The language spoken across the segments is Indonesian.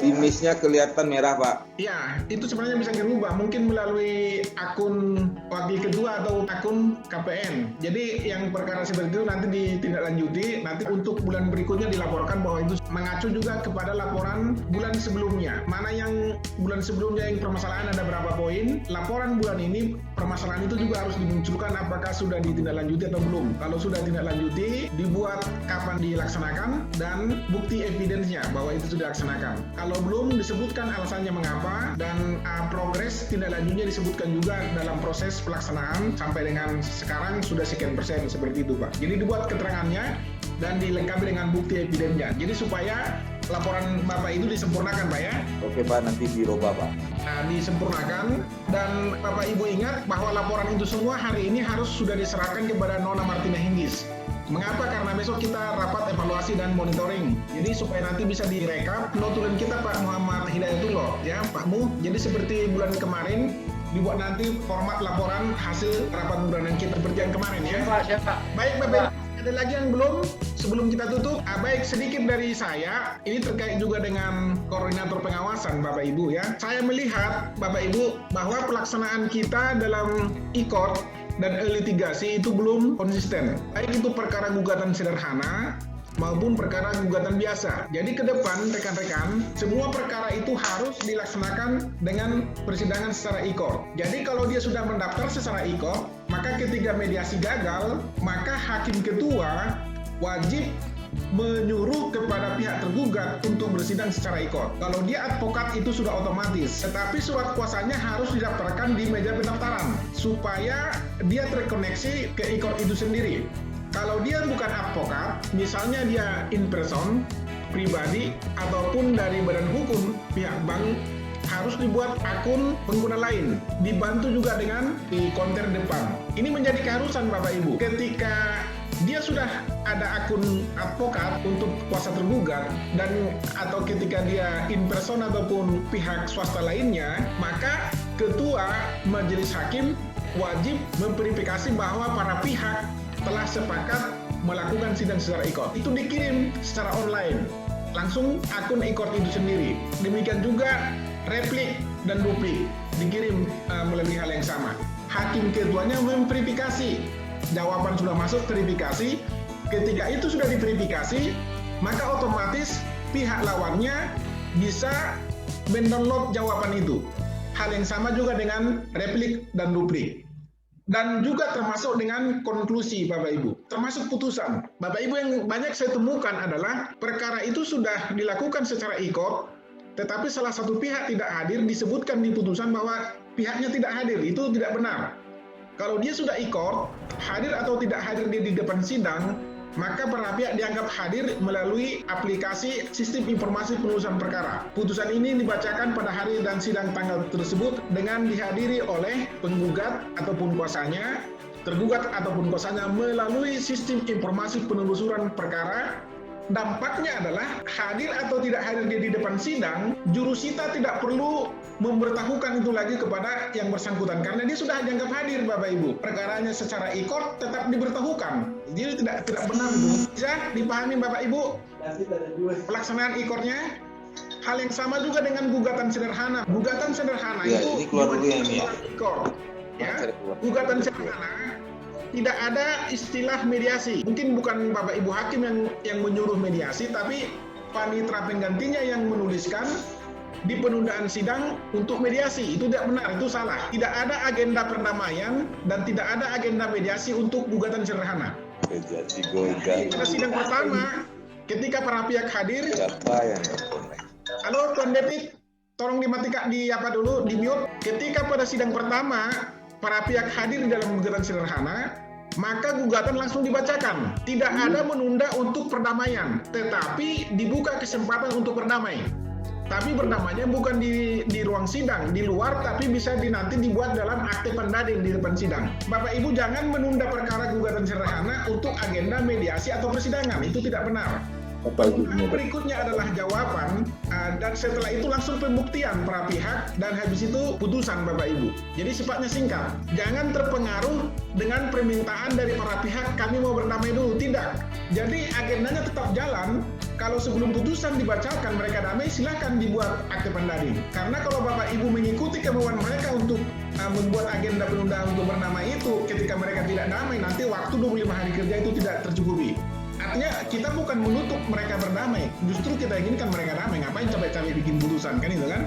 image-nya kelihatan merah, Pak. Ya, itu sebenarnya bisa dirubah, mungkin melalui akun wakil ketua atau akun KPN. Jadi yang perkara seperti itu nanti ditindaklanjuti, nanti untuk bulan berikutnya dilaporkan bahwa itu mengacu juga kepada laporan bulan sebelumnya. Mana yang bulan sebelumnya yang permasalahan ada berapa poin, laporan bulan ini permasalahan itu juga harus dimunculkan apakah sudah ditindaklanjuti atau belum. Kalau sudah ditindaklanjuti, dibuat kapan dilaksanakan dan bukti evidence-nya bahwa itu sudah dilaksanakan. Kalau belum, disebutkan alasannya mengapa dan progres tindak lanjutnya disebutkan juga dalam proses pelaksanaan sampai dengan sekarang sudah sekian persen seperti itu, Pak. Jadi dibuat keterangannya dan dilengkapi dengan bukti evidence-nya. Jadi supaya laporan Bapak itu disempurnakan, Pak ya. Oke, Pak, nanti dirubah, Pak. Nah, disempurnakan dan Bapak Ibu ingat bahwa laporan itu semua hari ini harus sudah diserahkan kepada Nona Martina Hinggis. Mengapa? Karena besok kita rapat evaluasi dan monitoring. Jadi supaya nanti bisa direkap notulen kita Pak Muhammad Hidayatullah, ya Pak Mu. Jadi seperti bulan kemarin dibuat nanti format laporan hasil rapat bulanan kita seperti yang kemarin ya. Siapa? Baik Bapak. Ada lagi yang belum? Sebelum kita tutup, baik sedikit dari saya, ini terkait juga dengan koordinator pengawasan Bapak Ibu ya. Saya melihat Bapak Ibu bahwa pelaksanaan kita dalam e-court dan litigasi itu belum konsisten. Baik itu perkara gugatan sederhana maupun perkara gugatan biasa. Jadi ke depan rekan-rekan, semua perkara itu harus dilaksanakan dengan persidangan secara e-court. Jadi kalau dia sudah mendaftar secara e-court, maka ketika mediasi gagal, maka hakim ketua wajib menyuruh kepada pihak tergugat untuk bersidang secara e-court. Kalau dia advokat itu sudah otomatis, tetapi surat kuasanya harus didaftarkan di meja pendaftaran supaya dia terkoneksi ke e-court itu sendiri. Kalau dia bukan advokat, misalnya dia in person, pribadi, ataupun dari badan hukum pihak bank, harus dibuat akun pengguna lain, dibantu juga dengan di konter depan. Ini menjadi keharusan Bapak Ibu. Ketika dia sudah ada akun advokat untuk kuasa tergugat dan atau ketika dia in person ataupun pihak swasta lainnya, maka ketua majelis hakim wajib memverifikasi bahwa para pihak telah sepakat melakukan sidang secara e-court. Itu dikirim secara online, langsung akun e-court itu sendiri. Demikian juga replik dan duplik dikirim melalui hal yang sama. Hakim ketuanya memverifikasi, jawaban sudah masuk verifikasi. Ketika itu sudah diverifikasi, maka otomatis pihak lawannya bisa mendownload jawaban itu. Hal yang sama juga dengan replik dan duplik. Dan juga termasuk dengan konklusi Bapak Ibu, termasuk putusan. Bapak Ibu yang banyak saya temukan adalah perkara itu sudah dilakukan secara e-court, tetapi salah satu pihak tidak hadir, disebutkan di putusan bahwa pihaknya tidak hadir. Itu tidak benar. Kalau dia sudah e-court, hadir atau tidak hadir dia di depan sidang, maka para pihak dianggap hadir melalui aplikasi sistem informasi penulisan perkara. Putusan ini dibacakan pada hari dan sidang tanggal tersebut dengan dihadiri oleh penggugat ataupun kuasanya, tergugat ataupun kuasanya melalui sistem informasi penelusuran perkara. Dampaknya adalah hadir atau tidak hadir dia di depan sidang, jurusita tidak perlu memberitahukan itu lagi kepada yang bersangkutan karena dia sudah dianggap hadir Bapak Ibu. Perkaranya secara e-court tetap diberitahukan. Jadi tidak benar itu. Bisa dipahami Bapak Ibu? Pelaksanaan e-courtnya hal yang sama juga dengan gugatan sederhana. Gugatan sederhana Ya, itu ini keluar dulu ya, ini ya. e-court. Ya. Gugatan sederhana tidak ada istilah mediasi. Mungkin bukan Bapak Ibu Hakim yang menyuruh mediasi, tapi panitera penggantinya yang menuliskan di penundaan sidang untuk mediasi. Itu tidak benar, itu salah. Tidak ada agenda perdamaian dan tidak ada agenda mediasi untuk gugatan sederhana. Mediasi goyang. Pada sidang pertama, ketika para pihak hadir, Siapa yang terkonek? halo Tuan David, tolong dimatikan di mute. Ketika pada sidang pertama, para pihak hadir di dalam gugatan sederhana, maka gugatan langsung dibacakan. Tidak ada menunda untuk perdamaian, tetapi dibuka kesempatan untuk berdamai. Tapi berdamainya bukan di ruang sidang, di luar, tapi bisa nanti dibuat dalam akte pendading di depan sidang. Bapak Ibu jangan menunda perkara gugatan sederhana untuk agenda mediasi atau persidangan, itu tidak benar. Berikutnya adalah jawaban dan setelah itu langsung pembuktian para pihak dan habis itu putusan Bapak Ibu. Jadi sifatnya singkat. Jangan terpengaruh dengan permintaan dari para pihak kami mau berdamai dulu, tidak. Jadi agendanya tetap jalan. Kalau sebelum putusan dibacakan mereka damai, silahkan dibuat akte banding. Karena kalau Bapak Ibu mengikuti kemauan mereka untuk membuat agenda penundaan untuk berdamai itu, ketika mereka tidak damai, nanti waktu 25 hari kerja itu tidak tercukupi. Artinya kita bukan menutup mereka berdamai, justru kita inginkan mereka damai. Ngapain capek-capek bikin putusan, kan itu kan?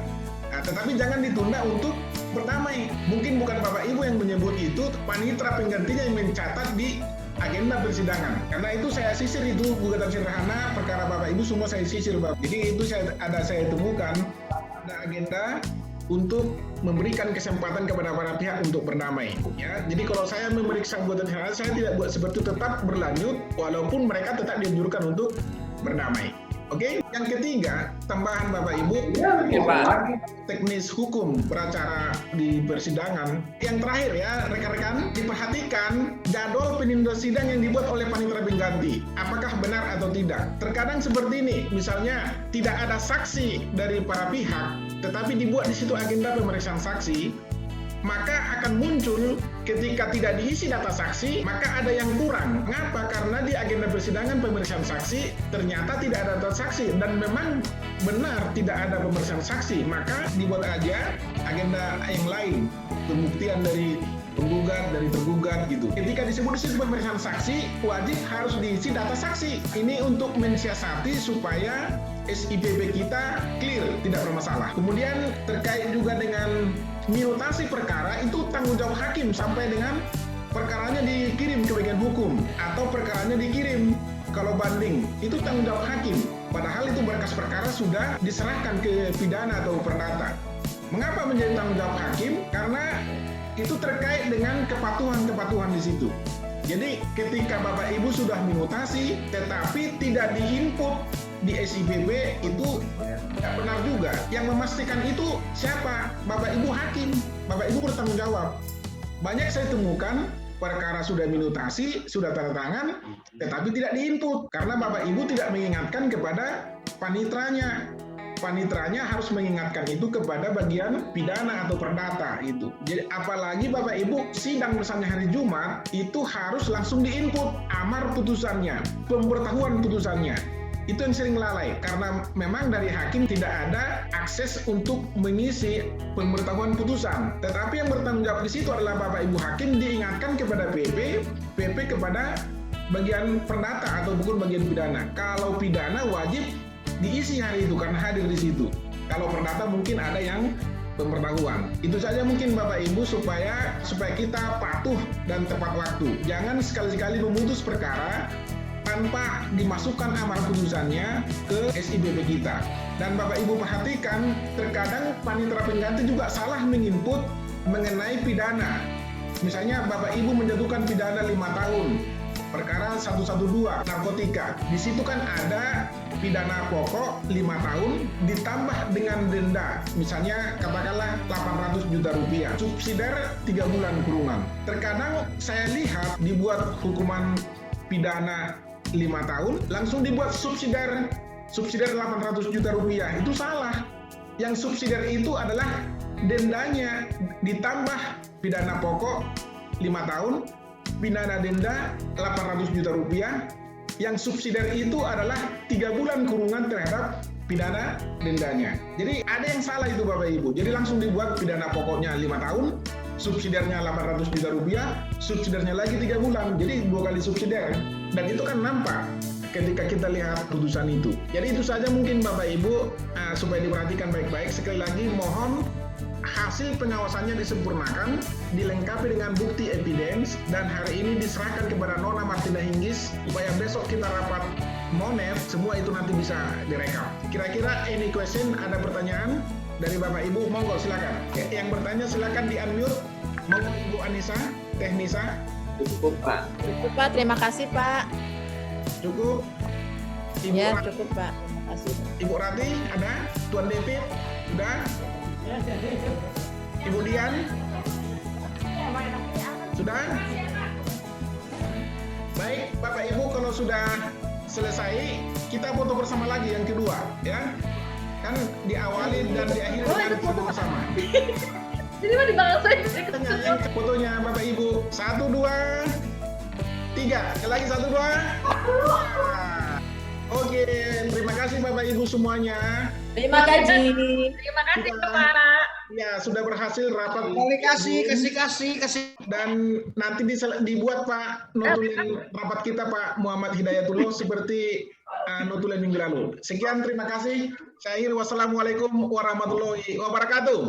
Nah, tetapi jangan ditunda untuk berdamai. Mungkin bukan Bapak Ibu yang menyebut itu, panitera penggantinya yang mencatat di agenda persidangan. Karena itu saya sisir itu gugatan sederhana perkara Bapak Ibu semua saya sisir Bapak. Jadi itu saya temukan ada agenda untuk memberikan kesempatan kepada para pihak untuk berdamai. Ya, jadi kalau saya memeriksa gugatan sederhana, saya tidak buat seperti itu, tetap berlanjut walaupun mereka tetap dianjurkan untuk berdamai. Oke, yang ketiga, tambahan Bapak Ibu, teknis hukum beracara di persidangan. Yang terakhir ya, rekan-rekan, diperhatikan jadwal penunda sidang yang dibuat oleh panitera pengganti. Apakah benar atau tidak? Terkadang seperti ini, misalnya tidak ada saksi dari para pihak, tetapi dibuat di situ agenda pemeriksaan saksi, maka akan muncul ketika tidak diisi data saksi, maka ada yang kurang. Mengapa? Karena di agenda persidangan pemeriksaan saksi ternyata tidak ada data saksi dan memang benar tidak ada pemeriksaan saksi, maka dibuat aja agenda yang lain, pembuktian dari penggugat, dari tergugat gitu. Ketika disebut di situ pemeriksaan saksi, wajib harus diisi data saksi. Ini untuk mensiasati supaya SIPP kita clear, tidak bermasalah. Kemudian terkait juga dengan minutasi perkara, itu tanggung jawab hakim sampai dengan perkaranya dikirim ke bagian hukum atau perkaranya dikirim kalau banding, itu tanggung jawab hakim. Padahal itu berkas perkara sudah diserahkan ke pidana atau perdata. Mengapa menjadi tanggung jawab hakim? Karena itu terkait dengan kepatuhan-kepatuhan di situ. Jadi ketika Bapak Ibu sudah minutasi tetapi tidak diinput di SIPP, itu tidak benar juga. Yang memastikan itu siapa? Bapak Ibu hakim. Bapak Ibu bertanggung jawab. Banyak saya temukan perkara sudah minutasi, sudah tanda tangan, tetapi tidak diinput karena Bapak Ibu tidak mengingatkan kepada panitranya. Panitranya harus mengingatkan itu kepada bagian pidana atau perdata itu. Jadi apalagi Bapak Ibu sidang misalnya hari Jumat, itu harus langsung diinput amar putusannya, pemberitahuan putusannya. Itu yang sering lalai karena memang dari hakim tidak ada akses untuk mengisi pemberitahuan putusan. Tetapi yang bertanggung jawab di situ adalah Bapak Ibu hakim, diingatkan kepada PP kepada bagian perdata atau bukan bagian pidana. Kalau pidana wajib diisi hari itu karena hadir di situ. Kalau perdata mungkin ada yang pemberitahuan. Itu saja mungkin Bapak Ibu supaya kita patuh dan tepat waktu. Jangan sekali-sekali memutus perkara tanpa dimasukkan amar putusannya ke SIPP kita. Dan Bapak Ibu perhatikan, terkadang panitera pengganti juga salah menginput mengenai pidana. Misalnya Bapak Ibu menjatuhkan pidana 5 tahun, perkara 112 narkotika. Di situ kan ada pidana pokok 5 tahun ditambah dengan denda. Misalnya katakanlah 800 juta rupiah. Subsidiar 3 bulan kurungan. Terkadang saya lihat dibuat hukuman pidana 5 tahun, langsung dibuat subsidiar 800 juta rupiah. Itu salah. Yang subsidiar itu adalah dendanya ditambah pidana pokok 5 tahun, pidana denda 800 juta rupiah. Yang subsidiar itu adalah 3 bulan kurungan terhadap pidana dendanya. Jadi ada yang salah itu Bapak Ibu. Jadi langsung dibuat pidana pokoknya 5 tahun, subsidiarnya 800 juta rupiah, subsidiarnya lagi 3 bulan. Jadi 2 kali subsidiar. Dan itu kan nampak ketika kita lihat putusan itu. Jadi itu saja mungkin Bapak Ibu, supaya diperhatikan baik-baik. Sekali lagi mohon hasil pengawasannya disempurnakan, dilengkapi dengan bukti evidence, dan hari ini diserahkan kepada Nona Martina Hinggis supaya besok kita rapat Monet, semua itu nanti bisa direkam. Kira-kira any question, ada pertanyaan dari Bapak Ibu? Monggo silakan. Yang bertanya silakan di-unmute. Monggo Ibu Anissa, Teknisa. Cukup Pak. Cukup Pak, terima kasih Pak. Cukup. Ibu Ya Rati, cukup Pak, terima kasih. Ibu Rati ada? Tuan David sudah? Ibu Dian sudah? Baik Bapak Ibu, kalau sudah selesai kita foto bersama lagi yang kedua ya. dan diawali dan diakhiri dengan foto bersama. Jadi mah di belakang saya. Yang fotonya Bapak Ibu 1, 2, 3. Sekali lagi 1, 2. Oke, terima kasih Bapak Ibu semuanya. Terima kasih. Terima kasih Pak. Ya, sudah berhasil rapat. Kasih. Dan nanti dibuat Pak notulen rapat kita Pak Muhammad Hidayatullah seperti notulen minggu lalu. Sekian, terima kasih. Saya akhiri, wassalamualaikum warahmatullahi wabarakatuh.